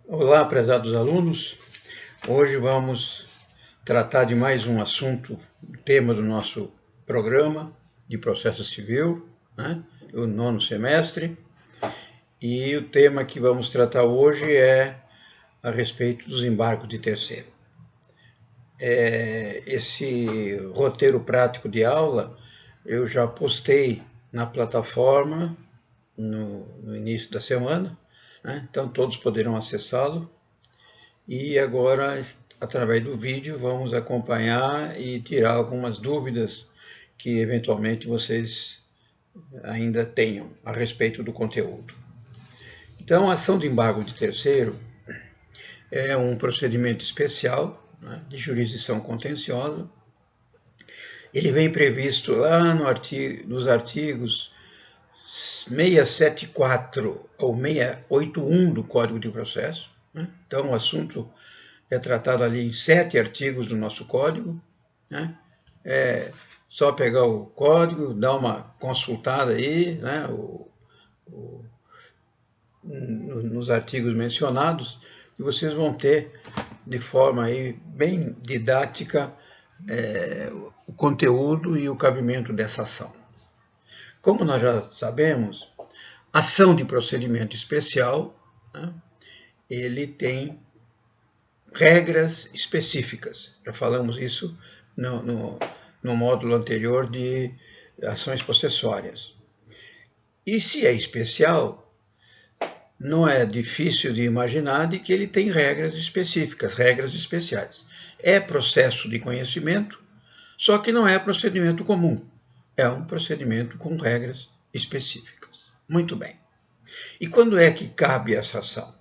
Olá, prezados alunos. Hoje vamos tratar de mais um assunto, tema do nosso programa de processo civil, o 9º semestre. E o tema que vamos tratar hoje é a respeito dos embargos de terceiro. Esse roteiro prático de aula eu já postei na plataforma no início da semana, então todos poderão acessá-lo. E agora, através do vídeo, vamos acompanhar e tirar algumas dúvidas que eventualmente vocês ainda tenham a respeito do conteúdo. Então, a ação de embargo de terceiro é um procedimento especial, de jurisdição contenciosa. Ele vem previsto lá nos artigos 674 ou 681 do Código de Processo. Então, o assunto é tratado ali em 7 artigos do nosso código. É só pegar o código, dar uma consultada aí, nos artigos mencionados, e vocês vão ter de forma aí bem didática o conteúdo e o cabimento dessa ação. Como nós já sabemos, ação de procedimento especial, ele tem regras específicas. Já falamos isso no módulo anterior de ações possessórias. E se é especial, não é difícil de imaginar de que ele tem regras específicas, regras especiais. É processo de conhecimento, só que não é procedimento comum. É um procedimento com regras específicas. Muito bem. E quando é que cabe essa ação?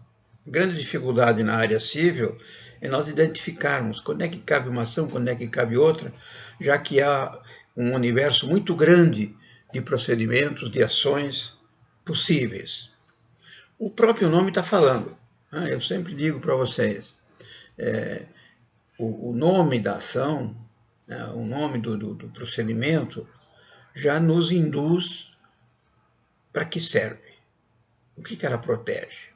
A grande dificuldade na área civil é nós identificarmos quando é que cabe uma ação, quando é que cabe outra, já que há um universo muito grande de procedimentos, de ações possíveis. O próprio nome está falando. Eu sempre digo para vocês, o nome da ação, o nome do procedimento, já nos induz para que serve. O que ela protege?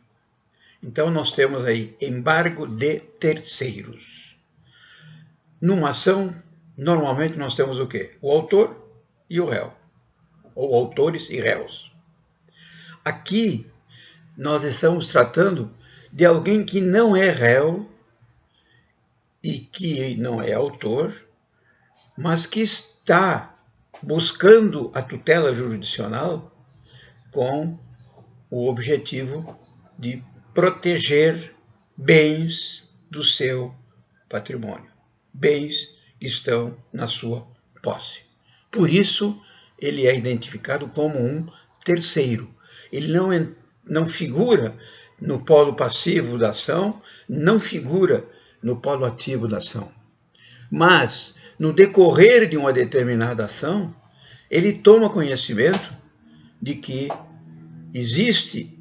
Então, nós temos aí embargo de terceiros. Numa ação, normalmente nós temos o quê? O autor e o réu, ou autores e réus. Aqui, nós estamos tratando de alguém que não é réu e que não é autor, mas que está buscando a tutela jurisdicional com o objetivo de proteger bens do seu patrimônio. Bens que estão na sua posse. Por isso, ele é identificado como um terceiro. Ele não figura no polo passivo da ação, não figura no polo ativo da ação. Mas, no decorrer de uma determinada ação, ele toma conhecimento de que existe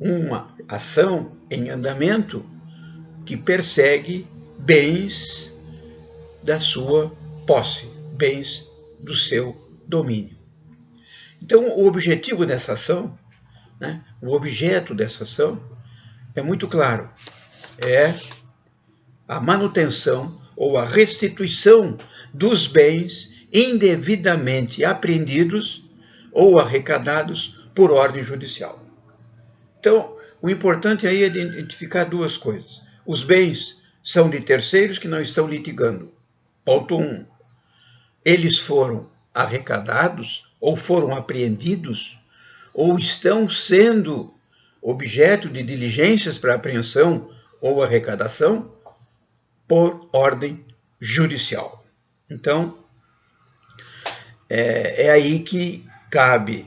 uma ação em andamento que persegue bens da sua posse, bens do seu domínio. Então, o objetivo dessa ação, o objeto dessa ação, é muito claro. É a manutenção ou a restituição dos bens indevidamente apreendidos ou arrecadados por ordem judicial. Então, o importante aí é identificar duas coisas. Os bens são de terceiros que não estão litigando. Ponto 1. Eles foram arrecadados ou foram apreendidos ou estão sendo objeto de diligências para apreensão ou arrecadação por ordem judicial. Então, é aí que cabe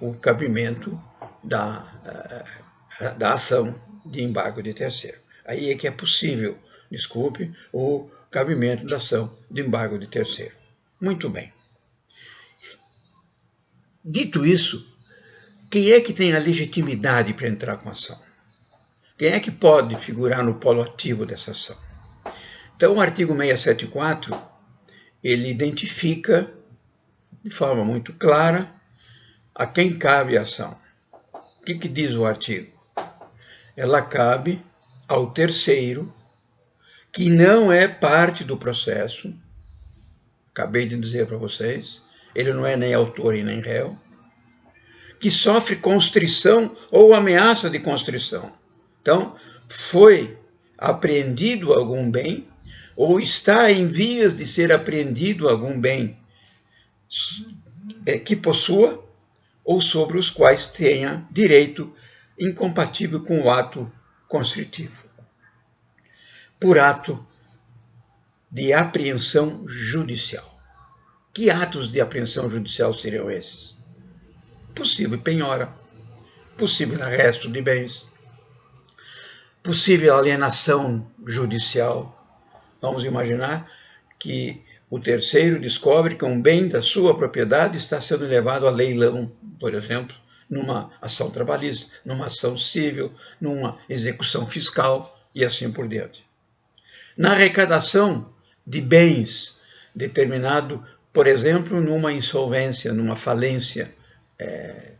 o cabimento da ação de embargo de terceiro. Aí é que é possível, desculpe, o cabimento da ação de embargo de terceiro. Muito bem. Dito isso, quem é que tem a legitimidade para entrar com a ação? Quem é que pode figurar no polo ativo dessa ação? Então, o artigo 674, ele identifica de forma muito clara a quem cabe a ação. O que diz o artigo? ela cabe ao terceiro, que não é parte do processo. Acabei de dizer para vocês, ele não é nem autor e nem réu, que sofre constrição ou ameaça de constrição. Então, foi apreendido algum bem, ou está em vias de ser apreendido algum bem que possua, ou sobre os quais tenha direito incompatível com o ato constritivo, por ato de apreensão judicial. Que atos de apreensão judicial seriam esses? Possível penhora, possível arresto de bens, possível alienação judicial. Vamos imaginar que o terceiro descobre que um bem da sua propriedade está sendo levado a leilão, por exemplo, numa ação trabalhista, numa ação civil, numa execução fiscal e assim por diante. Na arrecadação de bens determinado, por exemplo, numa insolvência, numa falência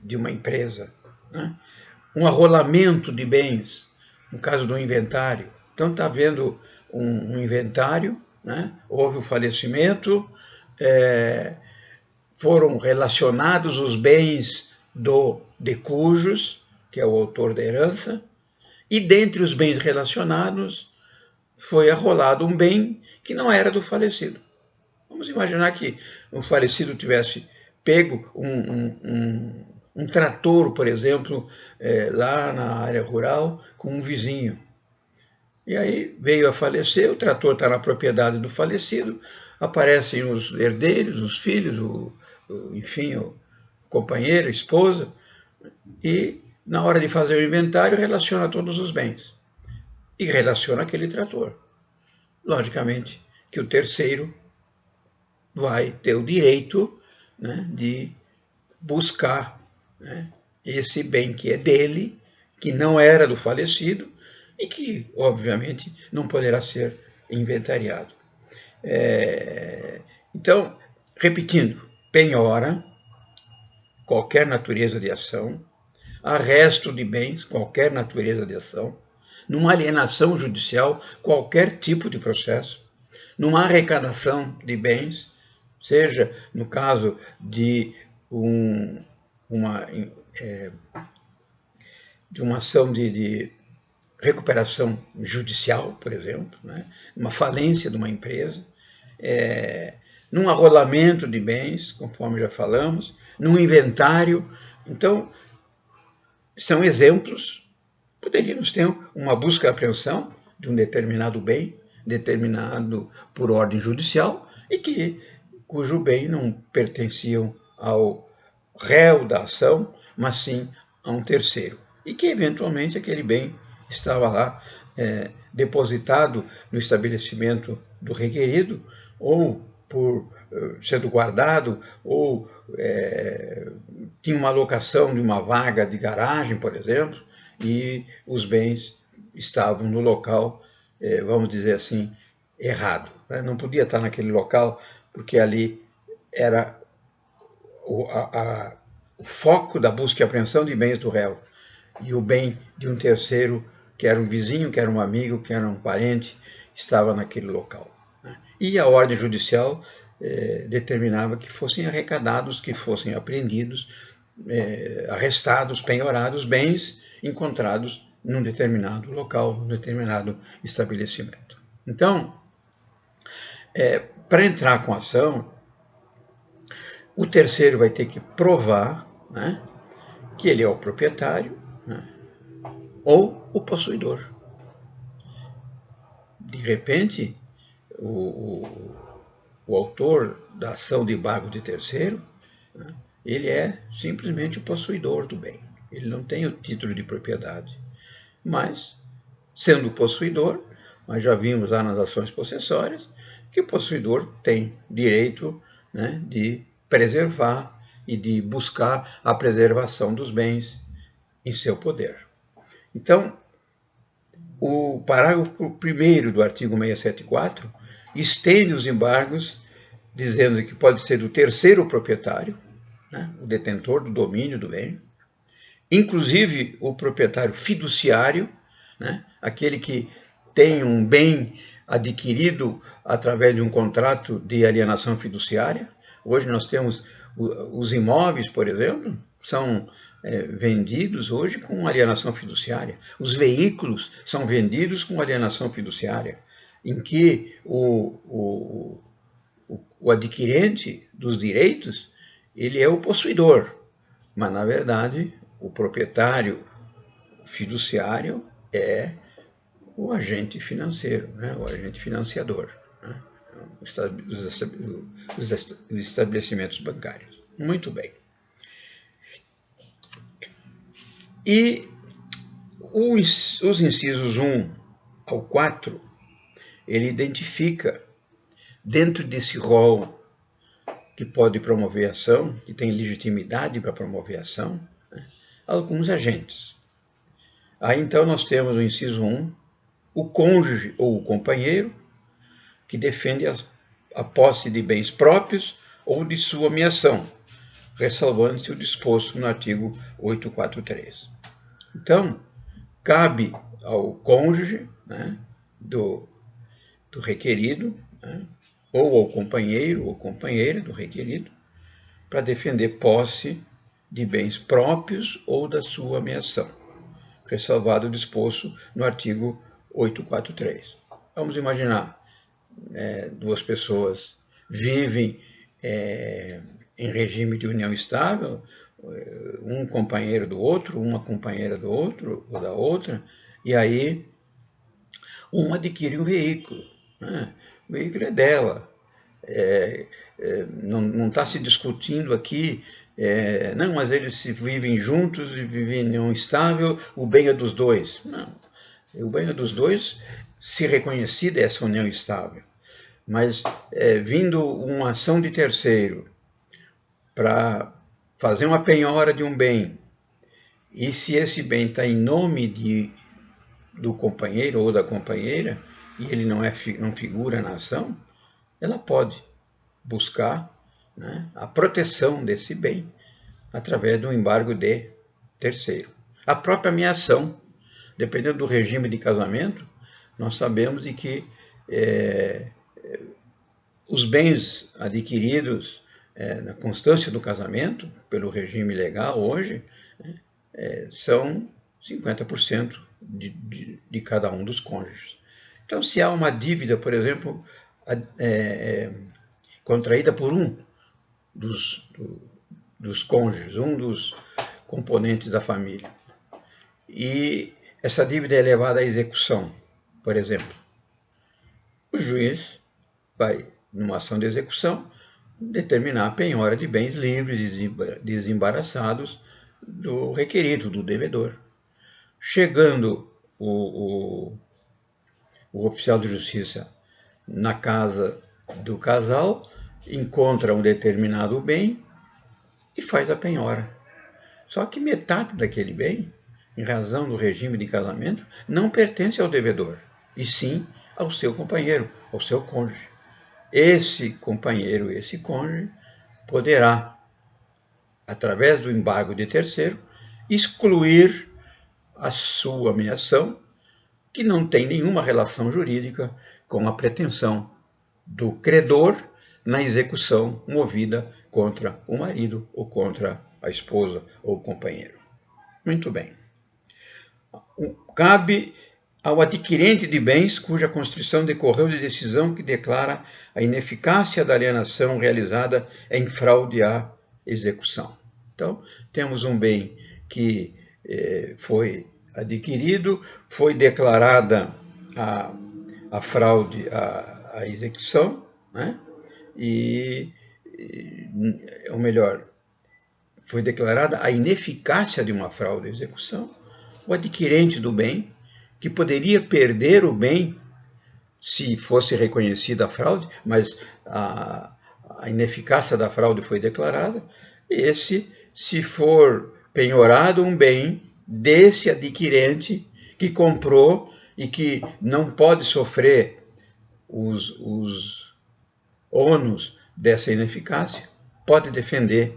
de uma empresa, né? Um arrolamento de bens, no caso do inventário. Então está havendo um inventário, né? Houve o falecimento, foram relacionados os bens de cujos, que é o autor da herança, e dentre os bens relacionados foi arrolado um bem que não era do falecido. Vamos imaginar que o falecido tivesse pego um trator, por exemplo, lá na área rural, com um vizinho. E aí veio a falecer, o trator está na propriedade do falecido, aparecem os herdeiros, os filhos, enfim, o companheiro, a esposa, e na hora de fazer o inventário relaciona todos os bens. E relaciona aquele trator. Logicamente que o terceiro vai ter o direito, né, de buscar, né, esse bem que é dele, que não era do falecido e que, obviamente, não poderá ser inventariado. Então, repetindo, penhora, qualquer natureza de ação, arresto de bens, qualquer natureza de ação, numa alienação judicial, qualquer tipo de processo, numa arrecadação de bens, seja no caso de uma ação de recuperação judicial, por exemplo, né? Uma falência de uma empresa, num arrolamento de bens, conforme já falamos, num inventário. Então, são exemplos. Poderíamos ter uma busca e apreensão de um determinado bem, determinado por ordem judicial, e cujo bem não pertenciam ao réu da ação, mas sim a um terceiro. E que, eventualmente, aquele bem estava lá depositado no estabelecimento do requerido, ou por sendo guardado, ou tinha uma alocação de uma vaga de garagem, por exemplo, e os bens estavam no local, vamos dizer assim, errado. Né? Não podia estar naquele local, porque ali era o foco da busca e apreensão de bens do réu, e o bem de um terceiro, que era um vizinho, que era um amigo, que era um parente, estava naquele local. Né? E a ordem judicial determinava que fossem arrecadados, que fossem apreendidos, arrestados, penhorados, bens encontrados num determinado local, num determinado estabelecimento. Então, para entrar com a ação, o terceiro vai ter que provar, né, que ele é o proprietário, né, ou o possuidor. De repente, o autor da ação de embargo de terceiro, né, ele é simplesmente o possuidor do bem. Ele não tem o título de propriedade. Mas, sendo o possuidor, nós já vimos lá nas ações possessórias que o possuidor tem direito, né, de preservar e de buscar a preservação dos bens em seu poder. Então, o parágrafo 1º do artigo 674 estende os embargos, dizendo que pode ser do terceiro proprietário, né, o detentor do domínio do bem, inclusive o proprietário fiduciário, né? Aquele que tem um bem adquirido através de um contrato de alienação fiduciária. Hoje nós temos os imóveis, por exemplo, são vendidos hoje com alienação fiduciária. Os veículos são vendidos com alienação fiduciária, em que o adquirente dos direitos, ele é o possuidor, mas, na verdade, o proprietário fiduciário é o agente financeiro, né? O agente financiador, né? Os estabelecimentos bancários. Muito bem. E os incisos 1 ao 4, ele identifica, dentro desse rol que pode promover ação, que tem legitimidade para promover ação, né, alguns agentes. Aí então nós temos no inciso 1, o cônjuge ou o companheiro, que defende a posse de bens próprios ou de sua ameação, ressalvando-se o disposto no artigo 843. Então, cabe ao cônjuge, né, do requerido, né, ou ao companheiro ou companheira do requerido, para defender posse de bens próprios ou da sua ameação, ressalvado o disposto no artigo 843. Vamos imaginar, duas pessoas vivem em regime de união estável, um companheiro do outro, uma companheira do outro ou da outra, e aí uma adquire um veículo, né? O veículo é dela. Não está se discutindo aqui, não, mas eles se vivem juntos e vivem em união estável, o bem é dos dois. Não, o bem é dos dois se reconhecida essa união estável. Mas vindo uma ação de terceiro para fazer uma penhora de um bem, e se esse bem está em nome do companheiro ou da companheira, e ele não figura na ação, ela pode buscar, né, a proteção desse bem através do embargo de terceiro. A própria ameação, dependendo do regime de casamento, nós sabemos de que os bens adquiridos na constância do casamento, pelo regime legal hoje, são 50% de cada um dos cônjuges. Então, se há uma dívida, por exemplo, contraída por um dos cônjuges, um dos componentes da família, e essa dívida é levada à execução, por exemplo, o juiz vai, numa ação de execução, determinar a penhora de bens livres e desembaraçados do requerido, do devedor. Chegando o oficial de justiça na casa do casal, encontra um determinado bem e faz a penhora. Só que metade daquele bem, em razão do regime de casamento, não pertence ao devedor, e sim ao seu companheiro, ao seu cônjuge. Esse companheiro, esse cônjuge, poderá, através do embargo de terceiro, excluir a sua ameação, que não tem nenhuma relação jurídica com a pretensão do credor na execução movida contra o marido ou contra a esposa ou o companheiro. Muito bem. Cabe ao adquirente de bens cuja constrição decorreu de decisão que declara a ineficácia da alienação realizada em fraude à execução. Então, temos um bem que foi adquirido, foi declarada a fraude à execução, né? Ou melhor, foi declarada a ineficácia de uma fraude à execução. O adquirente do bem, que poderia perder o bem se fosse reconhecida a fraude, mas a ineficácia da fraude foi declarada, se for penhorado um bem desse adquirente que comprou e que não pode sofrer os ônus dessa ineficácia, pode defender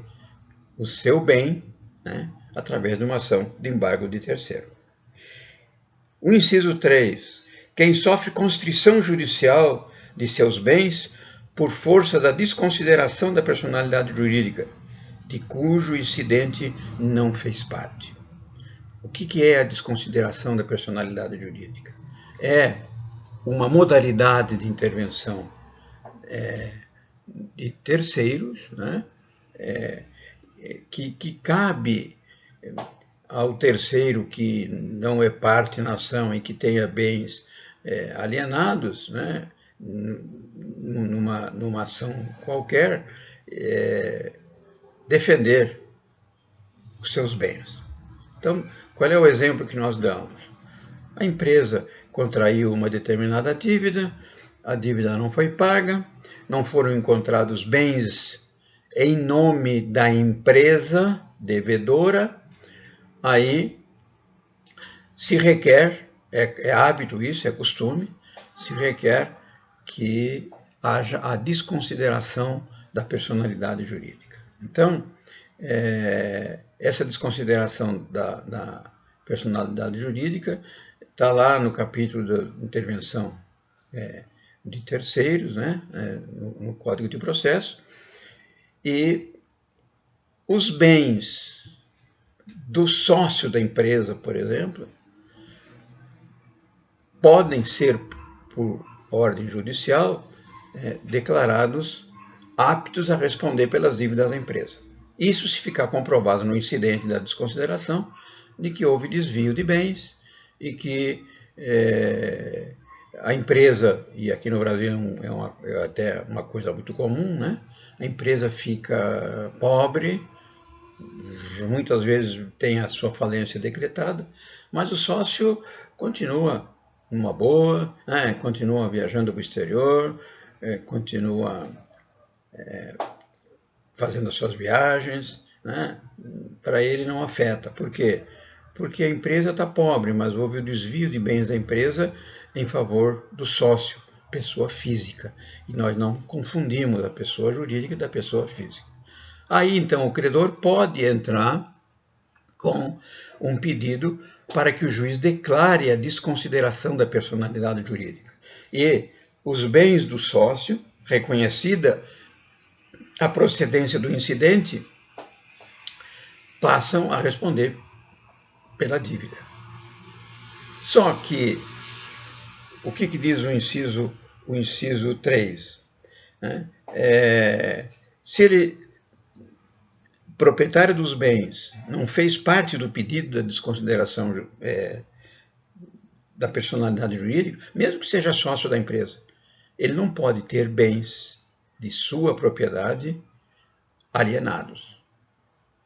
o seu bem, né, através de uma ação de embargo de terceiro. O inciso 3. Quem sofre constrição judicial de seus bens por força da desconsideração da personalidade jurídica, de cujo incidente não fez parte. O que é a desconsideração da personalidade jurídica? É uma modalidade de intervenção de terceiros, né? Que cabe ao terceiro que não é parte na ação e que tenha bens alienados, né? Numa ação qualquer, defender os seus bens. Então, qual é o exemplo que nós damos? A empresa contraiu uma determinada dívida, a dívida não foi paga, não foram encontrados bens em nome da empresa devedora, aí se requer, é hábito isso, é costume, se requer que haja a desconsideração da personalidade jurídica. Então, essa desconsideração da personalidade jurídica está lá no capítulo da intervenção de terceiros, né, no Código de Processo, e os bens do sócio da empresa, por exemplo, podem ser, por ordem judicial, declarados aptos a responder pelas dívidas da empresa. Isso se ficar comprovado no incidente da desconsideração de que houve desvio de bens e que a empresa, e aqui no Brasil é até uma coisa muito comum, né? A empresa fica pobre, muitas vezes tem a sua falência decretada, mas o sócio continua numa boa, né? Continua viajando para o exterior, continua fazendo as suas viagens, né? Para ele não afeta. Por quê? Porque a empresa está pobre, mas houve o desvio de bens da empresa em favor do sócio, pessoa física. E nós não confundimos a pessoa jurídica da pessoa física. Aí, então, o credor pode entrar com um pedido para que o juiz declare a desconsideração da personalidade jurídica. E os bens do sócio, reconhecida a procedência do incidente, passam a responder pela dívida. Só que, o que diz o inciso 3? Né? Se ele, proprietário dos bens, não fez parte do pedido da desconsideração da personalidade jurídica, mesmo que seja sócio da empresa, ele não pode ter bens de sua propriedade alienados.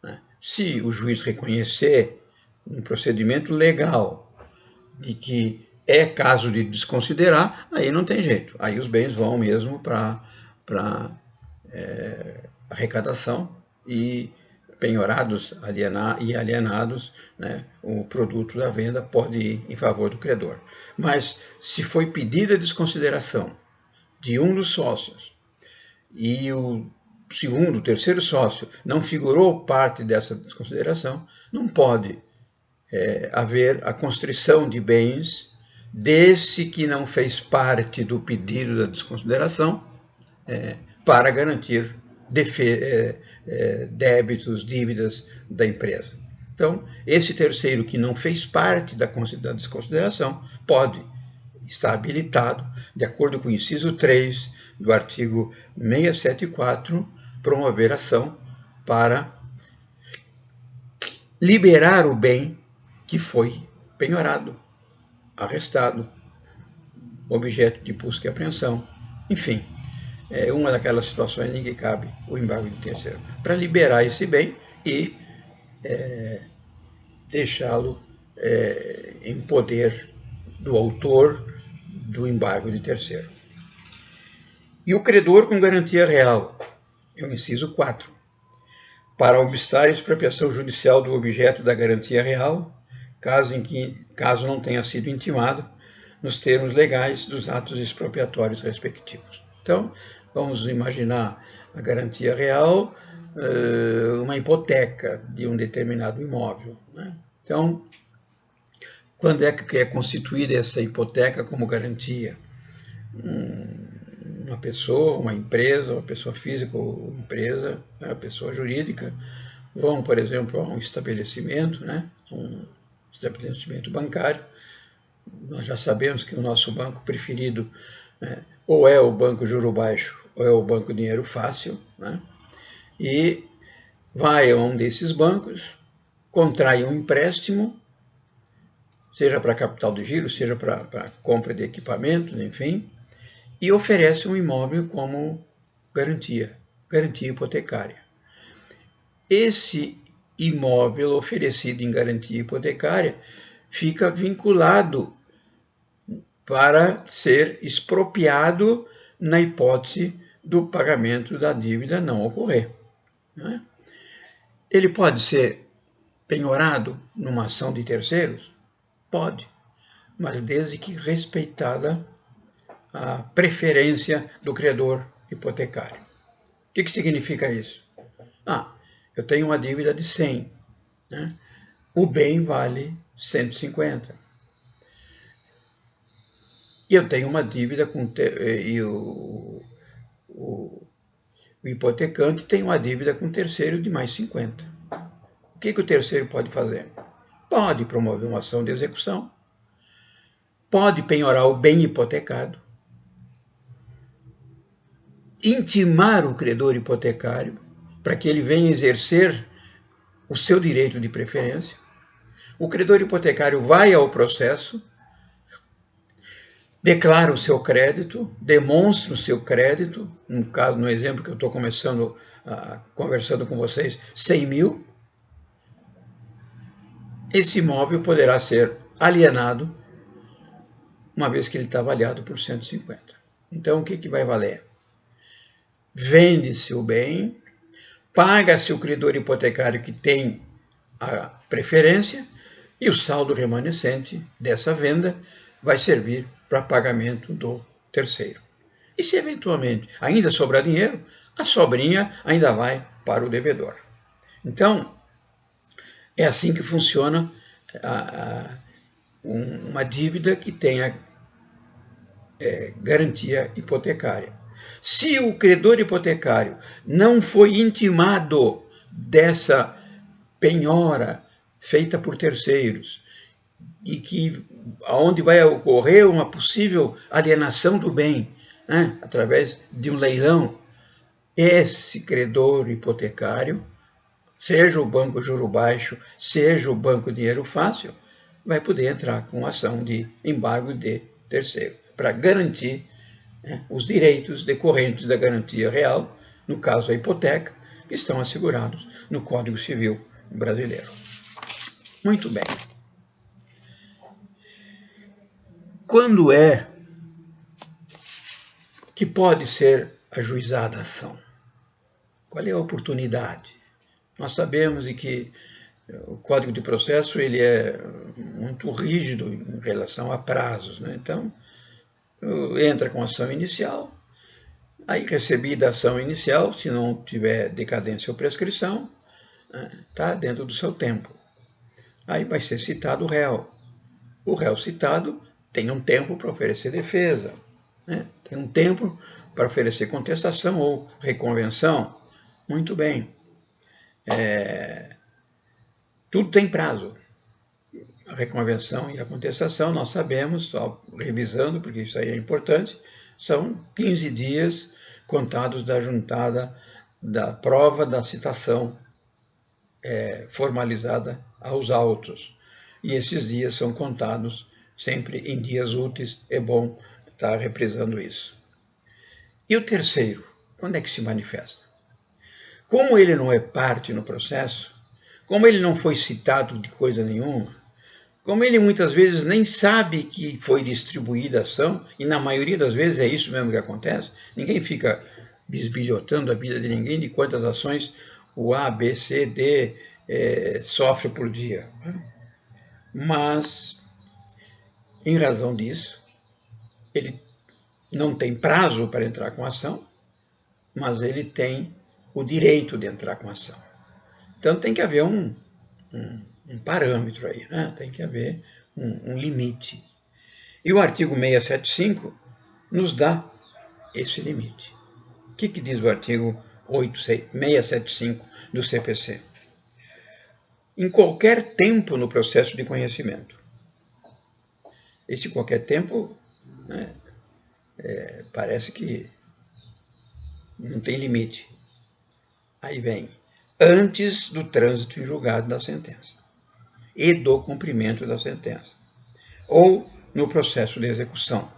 Né? Se o juiz reconhecer um procedimento legal de que é caso de desconsiderar, aí não tem jeito. Aí os bens vão mesmo para arrecadação e penhorados e alienados, né, o produto da venda pode ir em favor do credor. Mas se foi pedida a desconsideração de um dos sócios e o terceiro sócio não figurou parte dessa desconsideração, não pode haver a constrição de bens desse que não fez parte do pedido da desconsideração para garantir débitos, dívidas da empresa. Então, esse terceiro que não fez parte da desconsideração pode estar habilitado, de acordo com o inciso 3 do artigo 674, promover ação para liberar o bem que foi penhorado, arrestado, objeto de busca e apreensão, enfim, é uma daquelas situações em que cabe o embargo de terceiro, para liberar esse bem e deixá-lo em poder do autor do embargo de terceiro. E o credor com garantia real, é o inciso 4, para obstar a expropriação judicial do objeto da garantia real, caso não tenha sido intimado nos termos legais dos atos expropriatórios respectivos. Então, vamos imaginar a garantia real, uma hipoteca de um determinado imóvel. Né? Então, Quando é que é constituída essa hipoteca como garantia? Uma pessoa, uma empresa, uma pessoa física ou empresa, uma pessoa jurídica, vão, por exemplo, a um estabelecimento, né? Um estabelecimento bancário. Nós já sabemos que o nosso banco preferido, né, ou é o Banco Juro Baixo ou é o Banco Dinheiro Fácil, né? E vai a um desses bancos, contrai um empréstimo, seja para capital de giro, seja para compra de equipamentos, enfim, e oferece um imóvel como garantia hipotecária. Esse imóvel oferecido em garantia hipotecária fica vinculado para ser expropriado na hipótese do pagamento da dívida não ocorrer, né? Ele pode ser penhorado numa ação de terceiros? Pode, mas desde que respeitada a preferência do credor hipotecário. O que significa isso? Eu tenho uma dívida de 100, né? O bem vale 150. E eu tenho uma dívida e o hipotecante tem uma dívida com o terceiro de mais 50. O que o terceiro pode fazer? Pode promover uma ação de execução, pode penhorar o bem hipotecado, intimar o credor hipotecário para que ele venha exercer o seu direito de preferência. O credor hipotecário vai ao processo, declara o seu crédito, demonstra o seu crédito, no caso, no exemplo que eu estou conversando com vocês, 100 mil. Esse imóvel poderá ser alienado, uma vez que ele está avaliado por 150. Então, o que vai valer? Vende-se o bem, paga-se o credor hipotecário que tem a preferência e o saldo remanescente dessa venda vai servir para pagamento do terceiro. E se eventualmente ainda sobrar dinheiro, a sobrinha ainda vai para o devedor. Então, é assim que funciona uma dívida que tenha garantia hipotecária. Se o credor hipotecário não foi intimado dessa penhora feita por terceiros e que aonde vai ocorrer uma possível alienação do bem, né, através de um leilão, esse credor hipotecário, seja o Banco Juro Baixo, seja o Banco Dinheiro Fácil, vai poder entrar com ação de embargo de terceiro, para garantir, né, os direitos decorrentes da garantia real, no caso a hipoteca, que estão assegurados no Código Civil brasileiro. Muito bem. Quando é que pode ser ajuizada a ação? Qual é a oportunidade? Nós sabemos que o Código de Processo ele é muito rígido em relação a prazos, né? Então, entra com ação inicial, aí recebida a ação inicial, se não tiver decadência ou prescrição, está dentro do seu tempo. Aí vai ser citado o réu. O réu citado tem um tempo para oferecer defesa, né? Tem um tempo para oferecer contestação ou reconvenção. Muito bem. Tudo tem prazo. A reconvenção e a contestação, nós sabemos, só revisando, porque isso aí é importante, são 15 dias contados da juntada da prova da citação formalizada aos autos. E esses dias são contados sempre em dias úteis, é bom estar reprisando isso. E o terceiro, quando é que se manifesta? Como ele não é parte no processo, como ele não foi citado de coisa nenhuma, como ele muitas vezes nem sabe que foi distribuída a ação, e na maioria das vezes é isso mesmo que acontece, ninguém fica bisbilhotando a vida de ninguém de quantas ações o A, B, C, D sofre por dia. Mas, em razão disso, ele não tem prazo para entrar com a ação, mas ele tem o direito de entrar com a ação. Então tem que haver um parâmetro aí, né? Tem que haver um limite. E o artigo 675 nos dá esse limite. O que diz o artigo 675 do CPC? Em qualquer tempo no processo de conhecimento. Esse qualquer tempo, né, parece que não tem limite. Aí vem, antes do trânsito em julgado da sentença e do cumprimento da sentença, ou no processo de execução,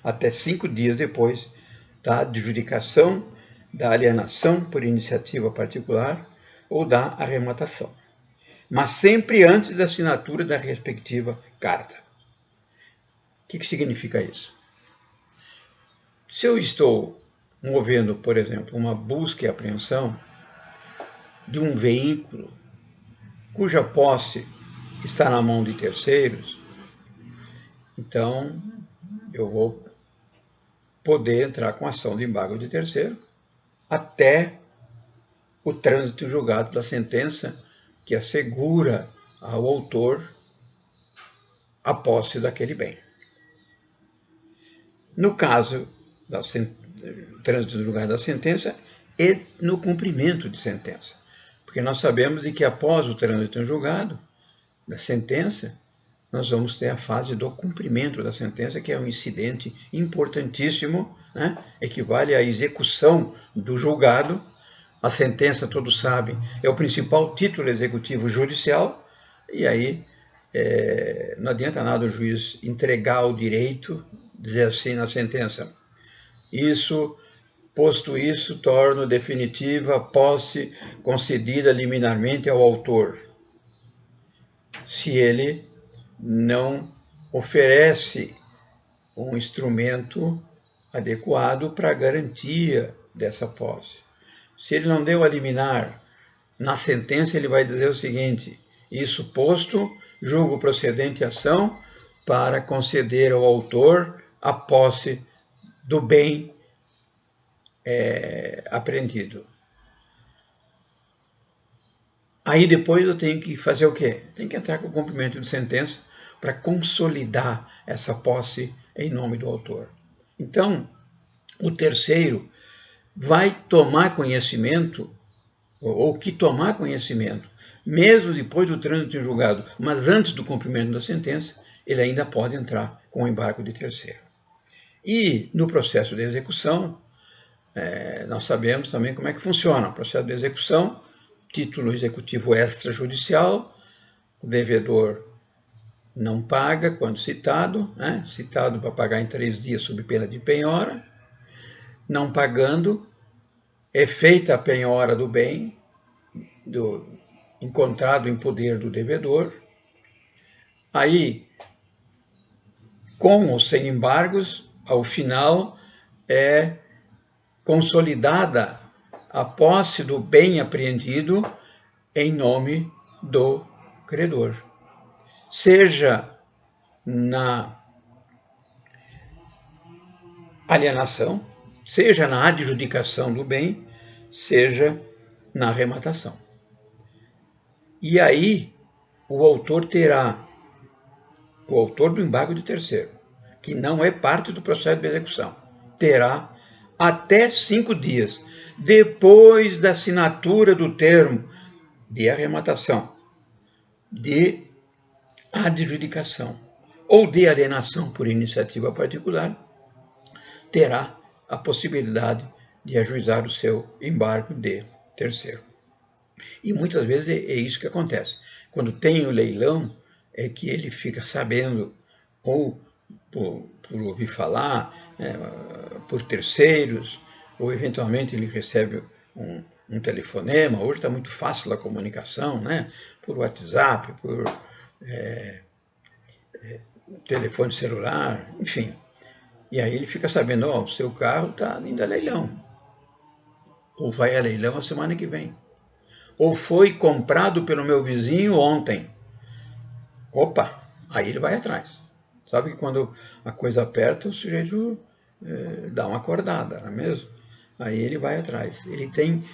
até 5 dias depois da adjudicação, da alienação por iniciativa particular ou da arrematação, mas sempre antes da assinatura da respectiva carta. O que significa isso? Se eu estou movendo, por exemplo, uma busca e apreensão de um veículo cuja posse está na mão de terceiros, então eu vou poder entrar com ação de embargo de terceiro até o trânsito julgado da sentença que assegura ao autor a posse daquele bem. No caso do trânsito julgado da sentença e no cumprimento de sentença. Porque nós sabemos de que após o trânsito em julgado da sentença, nós vamos ter a fase do cumprimento da sentença, que é um incidente importantíssimo, né? Equivale à execução do julgado. A sentença, todos sabem, é o principal título executivo judicial, e aí não adianta nada o juiz entregar o direito, dizer assim na sentença, posto isso, torno definitiva a posse concedida liminarmente ao autor, se ele não oferece um instrumento adequado para a garantia dessa posse. Se ele não deu a liminar, na sentença ele vai dizer o seguinte: isso posto, julgo procedente ação para conceder ao autor a posse do bem apreendido. Aí depois eu tenho que fazer o quê? Tenho que entrar com o cumprimento de sentença para consolidar essa posse em nome do autor. Então, o terceiro vai tomar conhecimento, ou que tomar conhecimento, mesmo depois do trânsito em julgado, mas antes do cumprimento da sentença, ele ainda pode entrar com o embargo de terceiro. E no processo de execução, nós sabemos também como é que funciona o processo de execução, título executivo extrajudicial, o devedor não paga quando citado, né? Citado para pagar em 3 dias sob pena de penhora, não pagando, é feita a penhora do bem encontrado em poder do devedor, aí, com ou sem embargos, ao final é consolidada a posse do bem apreendido em nome do credor, seja na alienação, seja na adjudicação do bem, seja na arrematação. E aí o autor do embargo de terceiro, que não é parte do processo de execução, terá até 5 dias depois da assinatura do termo de arrematação, de adjudicação ou de alienação por iniciativa particular, terá a possibilidade de ajuizar o seu embargo de terceiro. E muitas vezes é isso que acontece. Quando tem o leilão, é que ele fica sabendo, ou por ouvir falar, por terceiros, ou eventualmente ele recebe um telefonema. Hoje está muito fácil a comunicação, né? Por WhatsApp, por telefone celular, enfim. E aí ele fica sabendo, o seu carro está indo a leilão, ou vai a leilão a semana que vem, ou foi comprado pelo meu vizinho ontem. Opa, aí ele vai atrás. Sabe que quando a coisa aperta, o sujeito dá uma acordada, não é mesmo? Aí ele vai atrás. Ele tem...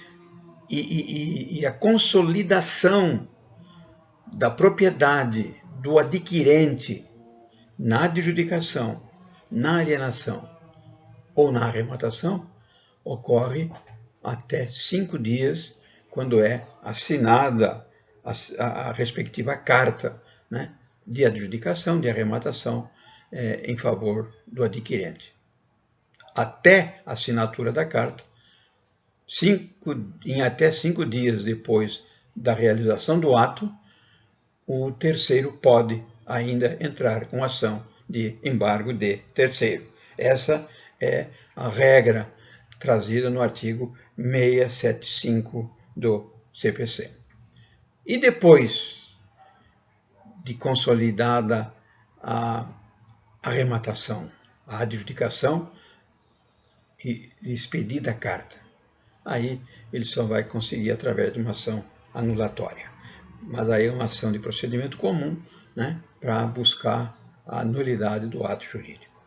E a consolidação da propriedade do adquirente na adjudicação, na alienação ou na arrematação ocorre até 5 dias, quando é assinada a respectiva carta, né, de adjudicação, de arrematação em favor do adquirente. Até a assinatura da carta, em até 5 dias depois da realização do ato, o terceiro pode ainda entrar com ação de embargo de terceiro. Essa é a regra trazida no artigo 675 do CPC. E depois de consolidada a arrematação, a adjudicação e expedida a carta, aí ele só vai conseguir através de uma ação anulatória. Mas aí é uma ação de procedimento comum, né, para buscar a nulidade do ato jurídico.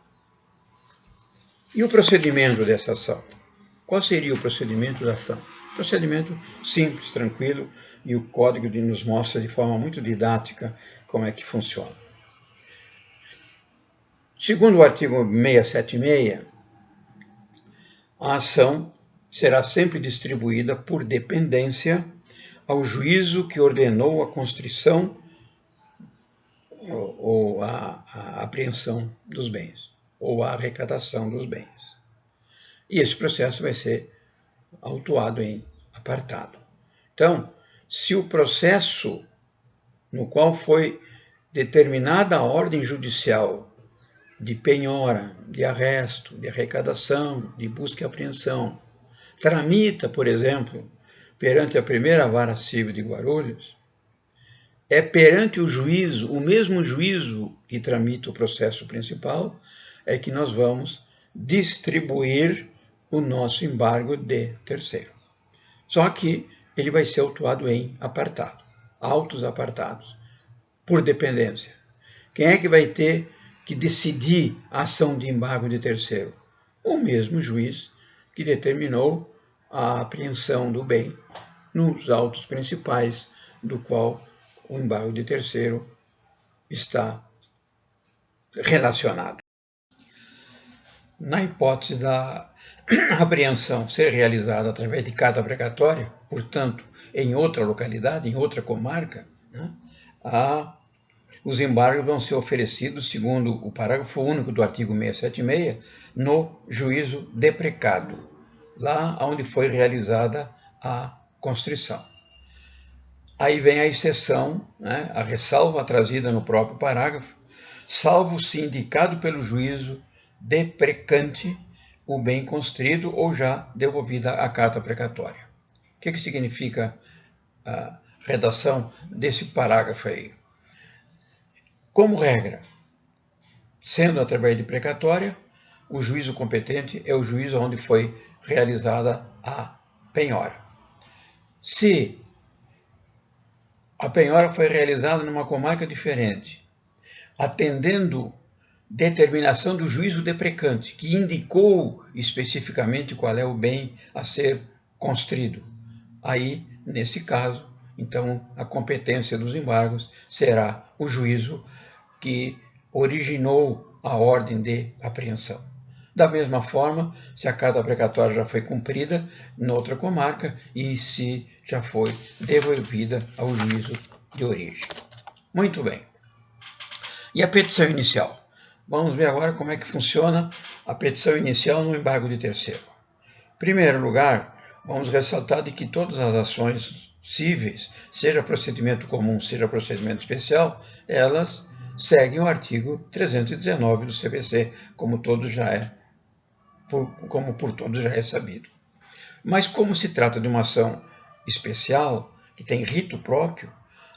E o procedimento dessa ação? Qual seria o procedimento da ação? Procedimento simples, tranquilo, e o código nos mostra de forma muito didática como é que funciona. Segundo o artigo 676, a ação será sempre distribuída por dependência ao juízo que ordenou a constrição ou a apreensão dos bens, ou a arrecadação dos bens. E esse processo vai ser autuado em apartado. Então, se o processo no qual foi determinada a ordem judicial de penhora, de arresto, de arrecadação, de busca e apreensão, tramita, por exemplo, perante a primeira vara civil de Guarulhos, é perante o juízo, o mesmo juízo que tramita o processo principal, é que nós vamos distribuir o nosso embargo de terceiro. Só que ele vai ser autuado em apartado, autos apartados, por dependência. Quem é que vai ter que decidir a ação de embargo de terceiro? O mesmo juiz que determinou a apreensão do bem nos autos principais, do qual o embargo de terceiro está relacionado. Na hipótese da apreensão ser realizada através de carta precatória, portanto, em outra localidade, em outra comarca, né, os embargos vão ser oferecidos, segundo o parágrafo único do artigo 676, no juízo deprecado, lá onde foi realizada a constrição. Aí vem a exceção, né, a ressalva trazida no próprio parágrafo, salvo se indicado pelo juízo deprecante o bem constrido ou já devolvida a carta precatória. O que significa a redação desse parágrafo aí? Como regra, sendo através de precatória, o juízo competente é o juízo onde foi realizada a penhora. Se a penhora foi realizada numa comarca diferente, atendendo determinação do juízo deprecante, que indicou especificamente qual é o bem a ser constrido, aí, nesse caso, então, a competência dos embargos será o juízo que originou a ordem de apreensão. Da mesma forma, se a carta precatória já foi cumprida noutra comarca e se já foi devolvida ao juízo de origem. Muito bem. E a petição inicial? Vamos ver agora como é que funciona a petição inicial no embargo de terceiro. Em primeiro lugar, vamos ressaltar de que todas as ações cíveis, seja procedimento comum, seja procedimento especial, elas seguem o artigo 319 do CPC, como por todos já é sabido. Mas como se trata de uma ação especial, que tem rito próprio,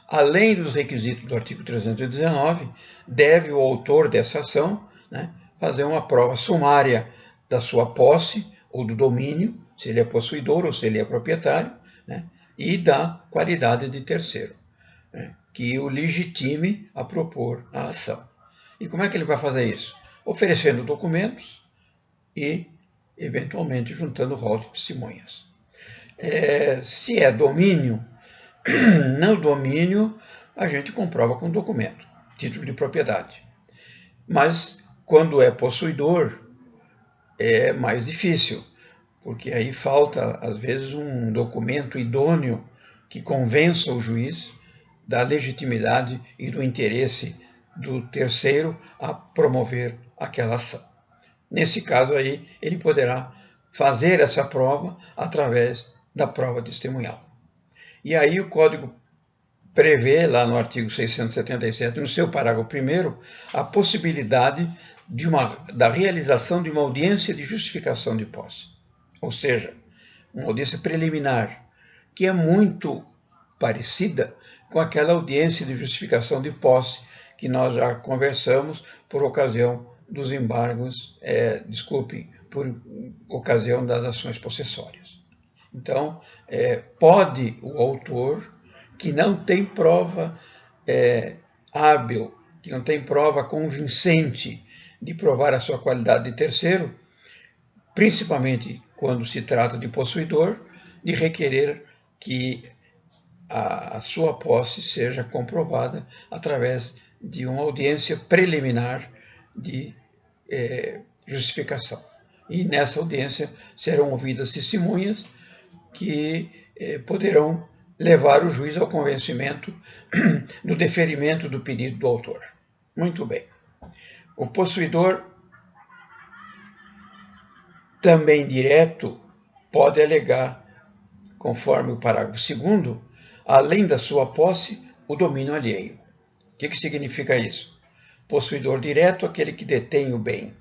além dos requisitos do artigo 319, deve o autor dessa ação, né, fazer uma prova sumária da sua posse ou do domínio, se ele é possuidor ou se ele é proprietário, né, e da qualidade de terceiro, né, que o legitime a propor a ação. E como é que ele vai fazer isso? Oferecendo documentos e, eventualmente, juntando rol de testemunhas. Se é domínio, no domínio a gente comprova com documento. título de propriedade. Mas, quando é possuidor, é mais difícil, porque aí falta, às vezes, um documento idôneo que convença o juiz da legitimidade e do interesse do terceiro a promover aquela ação. Nesse caso aí, ele poderá fazer essa prova através da prova testemunhal. E aí o Código prevê, lá no artigo 677, no seu parágrafo 1º, a possibilidade da realização de uma audiência de justificação de posse. Ou seja, uma audiência preliminar, que é muito parecida com aquela audiência de justificação de posse que nós já conversamos por ocasião dos embargos, por ocasião das ações possessórias. Então, pode o autor, que não tem prova hábil, que não tem prova convincente de provar a sua qualidade de terceiro, principalmente quando se trata de possuidor, de requerer que a sua posse seja comprovada através de uma audiência preliminar de justificação. E nessa audiência serão ouvidas testemunhas que poderão levar o juiz ao convencimento do deferimento do pedido do autor. Muito bem. O possuidor também direto pode alegar, conforme o parágrafo 2º, além da sua posse, o domínio alheio. O que significa isso? Possuidor direto, aquele que detém o bem.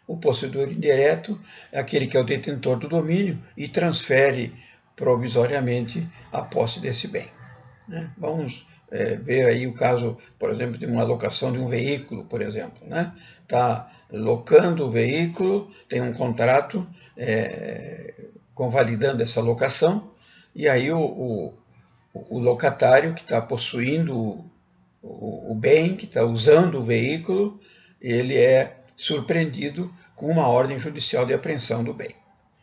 O possuidor indireto é aquele que é o detentor do domínio e transfere provisoriamente a posse desse bem. Vamos ver aí o caso, por exemplo, de uma locação de um veículo, por exemplo. Está locando o veículo, tem um contrato convalidando essa locação, e aí o locatário que está possuindo o bem, que está usando o veículo, ele é surpreendido com uma ordem judicial de apreensão do bem.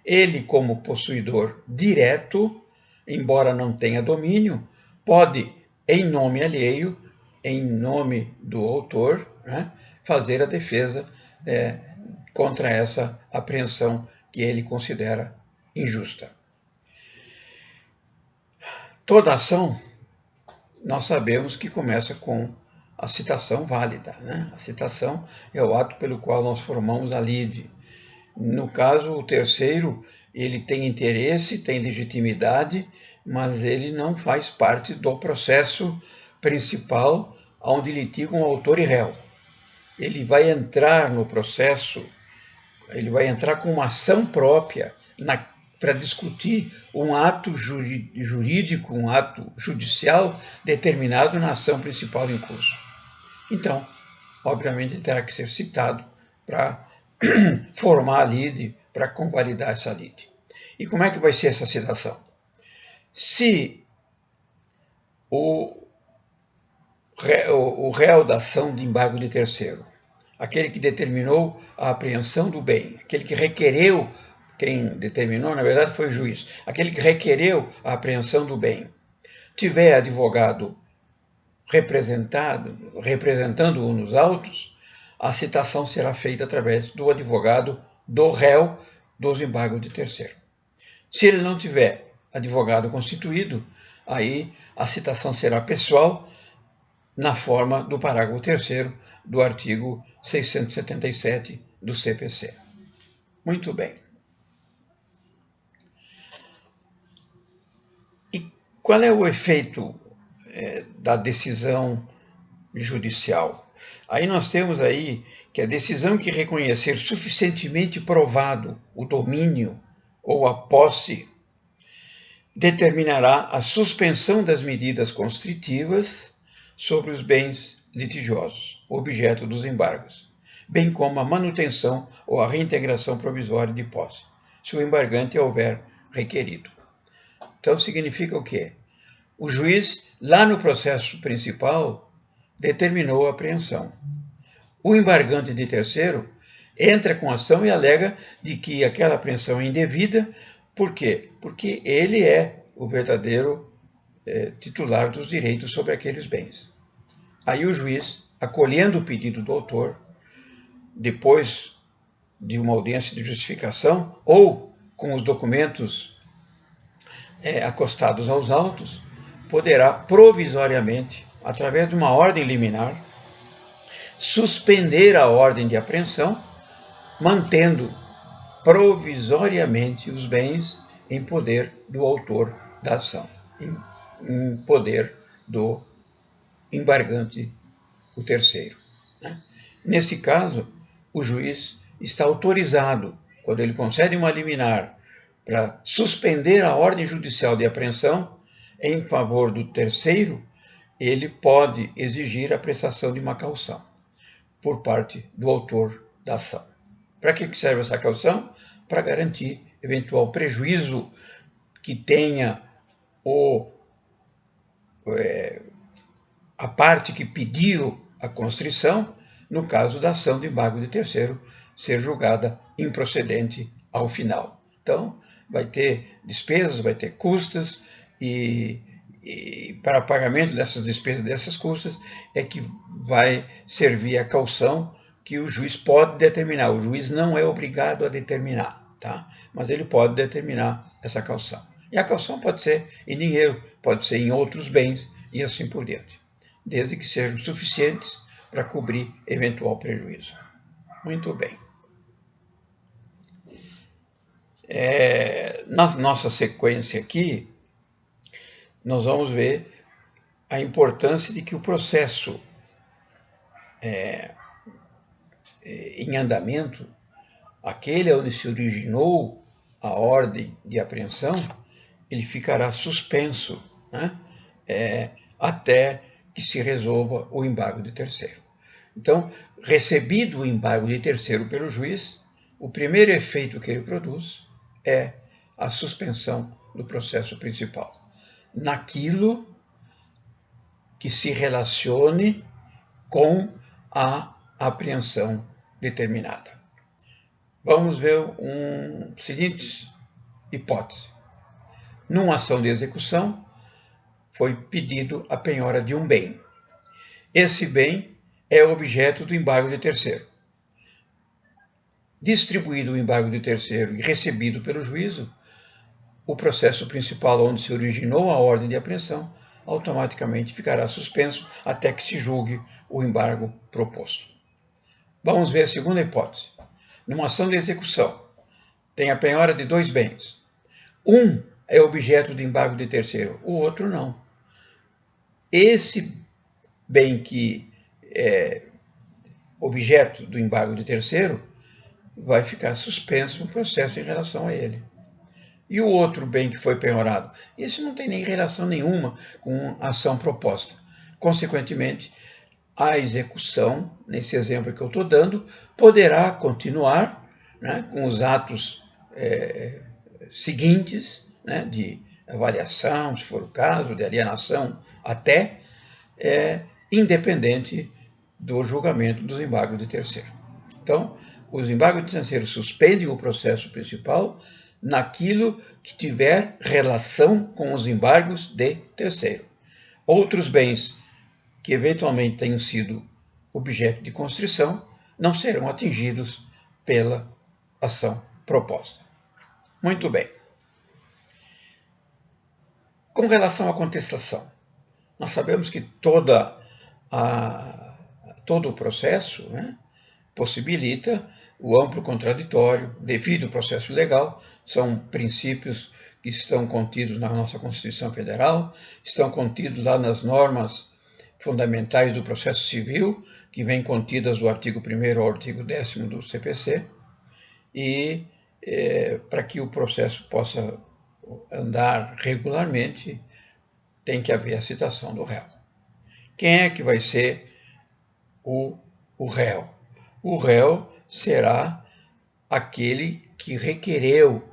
Ele, como possuidor direto, embora não tenha domínio, pode, em nome alheio, em nome do autor, fazer a defesa contra essa apreensão que ele considera injusta. Toda ação, nós sabemos que começa com a citação válida. A citação é o ato pelo qual nós formamos a lide. No caso, o terceiro, ele tem interesse, tem legitimidade, mas ele não faz parte do processo principal onde litigam o autor e réu. Ele vai entrar no processo, ele vai entrar com uma ação própria para discutir um ato jurídico, um ato judicial determinado na ação principal em curso. Então, obviamente, ele terá que ser citado para formar a lide, para convalidar essa lide. E como é que vai ser essa citação? Se o réu da ação de embargo de terceiro, aquele que determinou a apreensão do bem, aquele que requereu, quem determinou, na verdade, foi o juiz, aquele que requereu a apreensão do bem, tiver advogado representando-o nos autos, a citação será feita através do advogado do réu dos embargos de terceiro. Se ele não tiver advogado constituído, aí a citação será pessoal, na forma do parágrafo 3º do artigo 677 do CPC. Muito bem. E qual é o efeito da decisão judicial? Aí nós temos aí que a decisão que reconhecer suficientemente provado o domínio ou a posse determinará a suspensão das medidas constritivas sobre os bens litigiosos, objeto dos embargos, bem como a manutenção ou a reintegração provisória de posse, se o embargante houver requerido. Então significa o quê? O juiz, lá no processo principal, determinou a apreensão. O embargante de terceiro entra com ação e alega de que aquela apreensão é indevida. Por quê? Porque ele é o verdadeiro titular dos direitos sobre aqueles bens. Aí o juiz acolhendo o pedido do autor, depois de uma audiência de justificação, ou com os documentos acostados aos autos, poderá provisoriamente, através de uma ordem liminar, suspender a ordem de apreensão, mantendo provisoriamente os bens em poder do autor da ação, em poder do embargante, o terceiro. Nesse caso, o juiz está autorizado, quando ele concede uma liminar para suspender a ordem judicial de apreensão em favor do terceiro, ele pode exigir a prestação de uma caução por parte do autor da ação. Para que serve essa caução? Para garantir eventual prejuízo que tenha a parte que pediu a constrição, no caso da ação de embargo de terceiro ser julgada improcedente ao final. Então, vai ter despesas, vai ter custas, e para pagamento dessas despesas, dessas custas, é que vai servir a caução que o juiz pode determinar. O juiz não é obrigado a determinar, tá? Mas ele pode determinar essa caução. E a caução pode ser em dinheiro, pode ser em outros bens e assim por diante, desde que sejam suficientes para cobrir eventual prejuízo. Muito bem. Na nossa sequência aqui, nós vamos ver a importância de que o processo em andamento, aquele onde se originou a ordem de apreensão, ele ficará suspenso, né? Até que se resolva o embargo de terceiro. Então, recebido o embargo de terceiro pelo juiz, o primeiro efeito que ele produz é a suspensão do processo principal, naquilo que se relacione com a apreensão determinada. Vamos ver seguinte hipótese. Numa ação de execução, foi pedido a penhora de um bem. Esse bem é objeto do embargo de terceiro. Distribuído o embargo de terceiro e recebido pelo juízo, o processo principal onde se originou a ordem de apreensão automaticamente ficará suspenso até que se julgue o embargo proposto. Vamos ver a segunda hipótese. Numa ação de execução, tem a penhora de dois bens. Um é objeto de embargo de terceiro, o outro não. Esse bem que é objeto do embargo de terceiro vai ficar suspenso no processo em relação a ele. E o outro bem que foi penhorado? Esse não tem nem relação nenhuma com a ação proposta. Consequentemente, a execução, nesse exemplo que eu estou dando, poderá continuar, né, com os atos seguintes, né, de avaliação, se for o caso, de alienação até, independente do julgamento dos embargos de terceiro. Então, os embargos de terceiro suspendem o processo principal naquilo que tiver relação com os embargos de terceiro. Outros bens que eventualmente tenham sido objeto de constrição não serão atingidos pela ação proposta. Muito bem. Com relação à contestação, nós sabemos que todo o processo, né, possibilita o amplo contraditório, devido ao processo legal, são princípios que estão contidos na nossa Constituição Federal, estão contidos lá nas normas fundamentais do processo civil, que vêm contidas do artigo 1º ao artigo 10º do CPC, e para que o processo possa andar regularmente, tem que haver a citação do réu. Quem é que vai ser o réu? O réu será aquele que requereu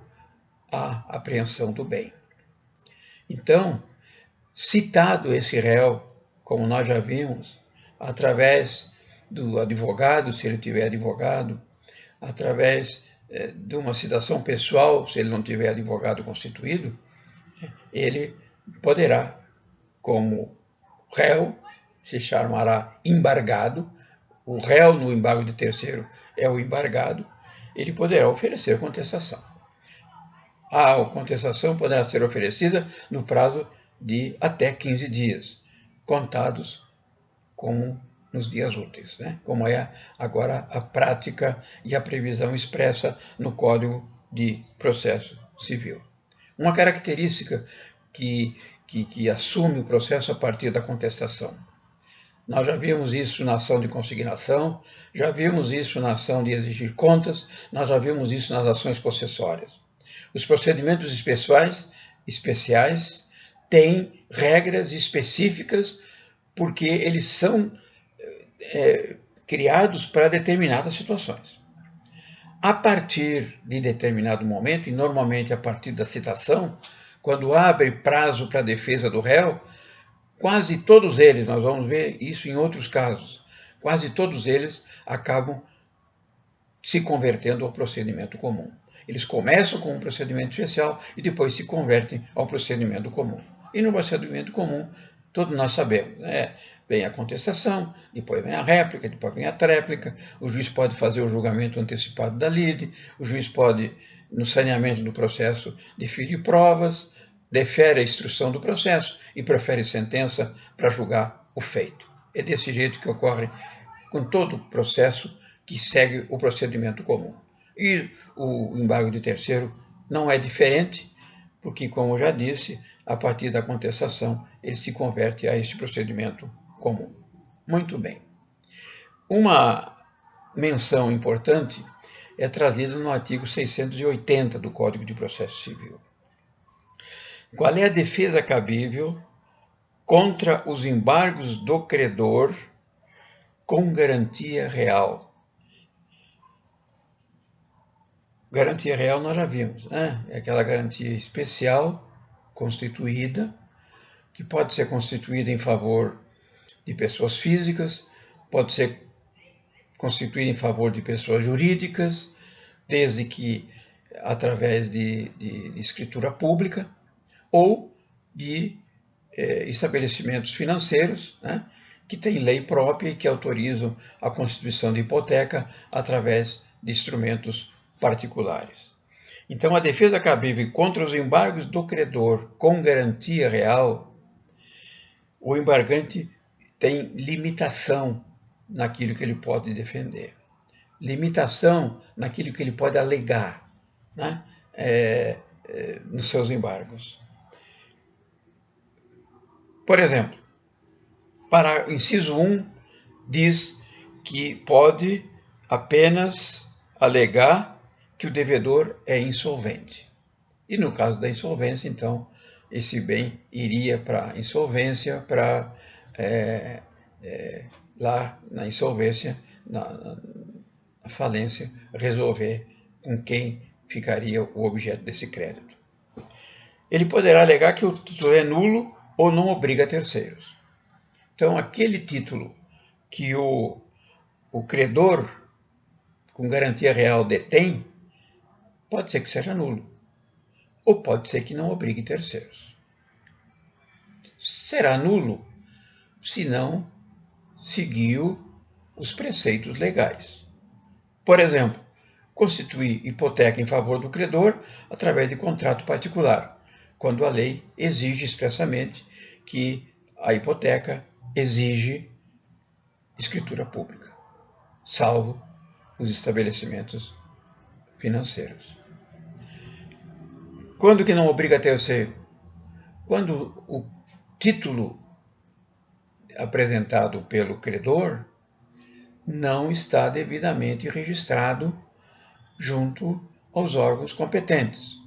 a apreensão do bem. Então, citado esse réu, como nós já vimos, através do advogado, se ele tiver advogado, através de uma citação pessoal, se ele não tiver advogado constituído, ele poderá, como réu, se chamará embargado, o réu no embargo de terceiro é o embargado, ele poderá oferecer contestação. A contestação poderá ser oferecida no prazo de até 15 dias, contados como nos dias úteis, né? Como é agora a prática e a previsão expressa no Código de Processo Civil. Uma característica que assume o processo a partir da contestação. Nós já vimos isso na ação de consignação, já vimos isso na ação de exigir contas, nós já vimos isso nas ações possessórias. Os procedimentos especiais têm regras específicas porque eles são criados para determinadas situações. A partir de determinado momento, e normalmente a partir da citação, quando abre prazo para a defesa do réu, quase todos eles, nós vamos ver isso em outros casos, quase todos eles acabam se convertendo ao procedimento comum. Eles começam com um procedimento especial e depois se convertem ao procedimento comum. E no procedimento comum, todos nós sabemos, né? Vem a contestação, depois vem a réplica, depois vem a tréplica, o juiz pode fazer o julgamento antecipado da lide, o juiz pode, no saneamento do processo, deferir provas, defere a instrução do processo e profere sentença para julgar o feito. É desse jeito que ocorre com todo o processo que segue o procedimento comum. E o embargo de terceiro não é diferente, porque, como eu já disse, a partir da contestação, ele se converte a este procedimento comum. Muito bem. Uma menção importante é trazida no artigo 680 do Código de Processo Civil. Qual é a defesa cabível contra os embargos do credor com garantia real? Garantia real nós já vimos, né? É aquela garantia especial constituída, que pode ser constituída em favor de pessoas físicas, pode ser constituída em favor de pessoas jurídicas, desde que através de escritura pública, ou de estabelecimentos financeiros, né, que têm lei própria e que autorizam a constituição de hipoteca através de instrumentos particulares. Então, a defesa cabível contra os embargos do credor com garantia real, o embargante tem limitação naquilo que ele pode defender, limitação naquilo que ele pode alegar, né, nos seus embargos. Por exemplo, para o inciso 1, diz que pode apenas alegar que o devedor é insolvente. E no caso da insolvência, então, esse bem iria para a insolvência, para lá na insolvência, na falência, resolver com quem ficaria o objeto desse crédito. Ele poderá alegar que o título é nulo ou não obriga terceiros. Então, aquele título que o credor com garantia real detém, pode ser que seja nulo, ou pode ser que não obrigue terceiros. Será nulo se não seguiu os preceitos legais. Por exemplo, constituir hipoteca em favor do credor através de contrato particular, quando a lei exige expressamente que a hipoteca exige escritura pública, salvo os estabelecimentos financeiros. Quando que não obriga terceiro? Quando o título apresentado pelo credor não está devidamente registrado junto aos órgãos competentes.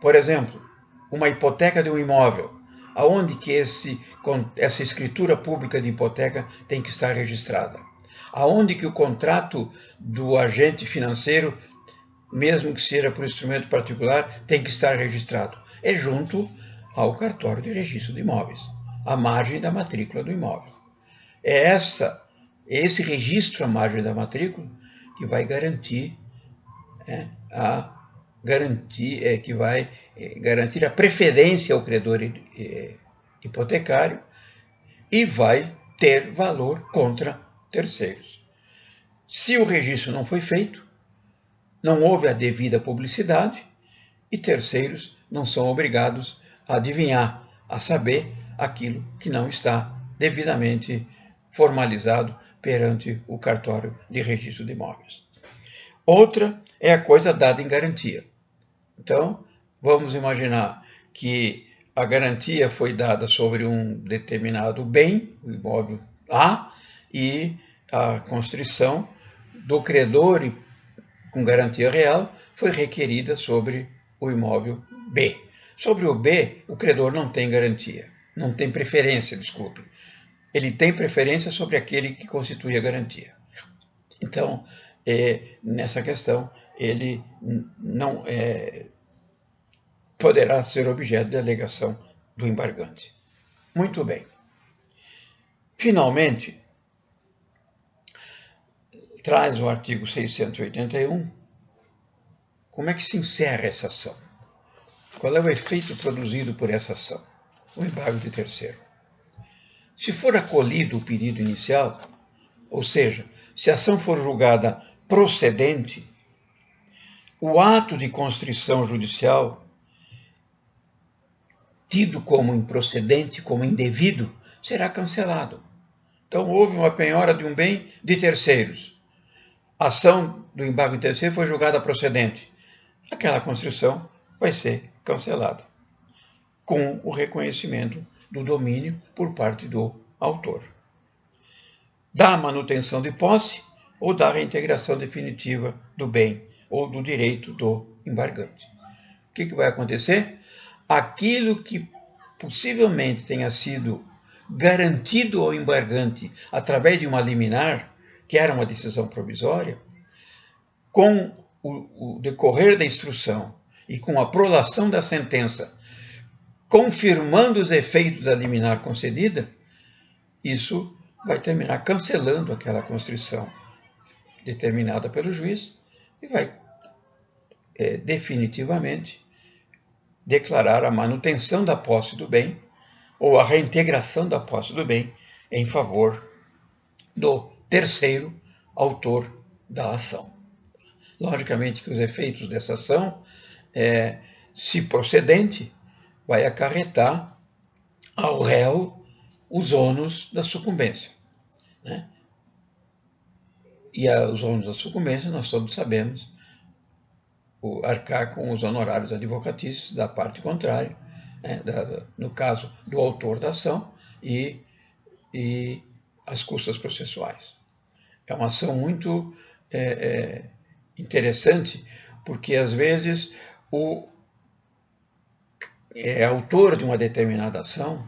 Por exemplo, uma hipoteca de um imóvel, aonde que essa escritura pública de hipoteca tem que estar registrada? Aonde que o contrato do agente financeiro, mesmo que seja por instrumento particular, tem que estar registrado? É junto ao cartório de registro de imóveis, à margem da matrícula do imóvel. É esse registro à margem da matrícula que vai garantir a preferência ao credor hipotecário e vai ter valor contra terceiros. Se o registro não foi feito, não houve a devida publicidade e terceiros não são obrigados a adivinhar, a saber aquilo que não está devidamente formalizado perante o cartório de registro de imóveis. Outra é a coisa dada em garantia. Então, vamos imaginar que a garantia foi dada sobre um determinado bem, o imóvel A, e a constrição do credor com garantia real foi requerida sobre o imóvel B. Sobre o B, o credor não tem garantia, não tem preferência, desculpe. Ele tem preferência sobre aquele que constitui a garantia. Então, nessa questão, ele não poderá ser objeto de alegação do embargante. Muito bem. Finalmente, traz o artigo 681, como é que se encerra essa ação? Qual é o efeito produzido por essa ação? O embargo de terceiro. Se for acolhido o pedido inicial, ou seja, se a ação for julgada procedente, o ato de constrição judicial, tido como improcedente, como indevido, será cancelado. Então, houve uma penhora de um bem de terceiros. A ação do embargo de terceiro foi julgada procedente. Aquela constrição vai ser cancelada, com o reconhecimento do domínio por parte do autor. Da manutenção de posse ou da reintegração definitiva do bem ou do direito do embargante. O que vai acontecer? Aquilo que possivelmente tenha sido garantido ao embargante através de uma liminar, que era uma decisão provisória, com o decorrer da instrução e com a prolação da sentença, confirmando os efeitos da liminar concedida, isso vai terminar cancelando aquela constrição determinada pelo juiz e vai definitivamente declarar a manutenção da posse do bem ou a reintegração da posse do bem em favor do terceiro autor da ação. Logicamente que os efeitos dessa ação, se procedente, vai acarretar ao réu os ônus da sucumbência. Né? E os ônus da sucumbência, nós todos sabemos, arcar com os honorários advocatícios da parte contrária, né? No caso do autor da ação, e as custas processuais. É uma ação muito interessante, porque às vezes o autor de uma determinada ação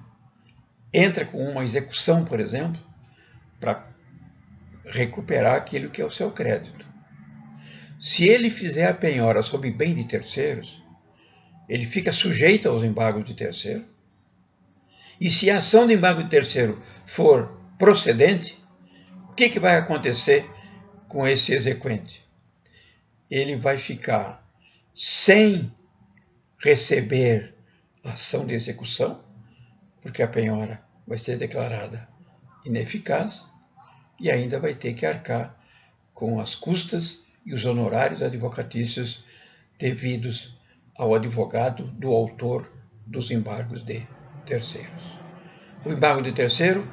entra com uma execução, por exemplo, para recuperar aquilo que é o seu crédito. Se ele fizer a penhora sob bem de terceiros, ele fica sujeito aos embargos de terceiro. E se a ação de embargo de terceiro for procedente, o que vai acontecer com esse exequente? Ele vai ficar sem receber a ação de execução, porque a penhora vai ser declarada ineficaz, e ainda vai ter que arcar com as custas e os honorários advocatícios devidos ao advogado do autor dos embargos de terceiros. O embargo de terceiro,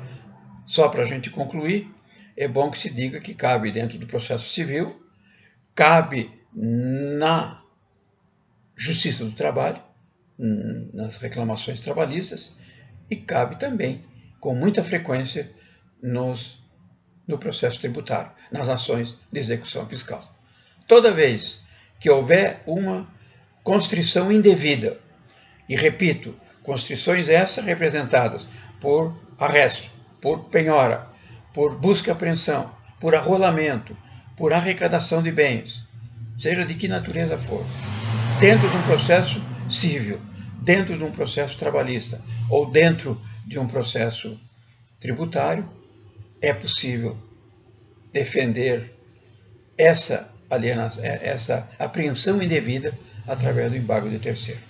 só para a gente concluir, é bom que se diga que cabe dentro do processo civil, cabe na Justiça do Trabalho, nas reclamações trabalhistas, e cabe também, com muita frequência, no processo tributário, nas ações de execução fiscal. Toda vez que houver uma constrição indevida, e repito, constrições essas representadas por arresto, por penhora, por busca e apreensão, por arrolamento, por arrecadação de bens, seja de que natureza for, dentro de um processo civil, dentro de um processo trabalhista ou dentro de um processo tributário, é possível defender essa apreensão indevida através do embargo de terceiro.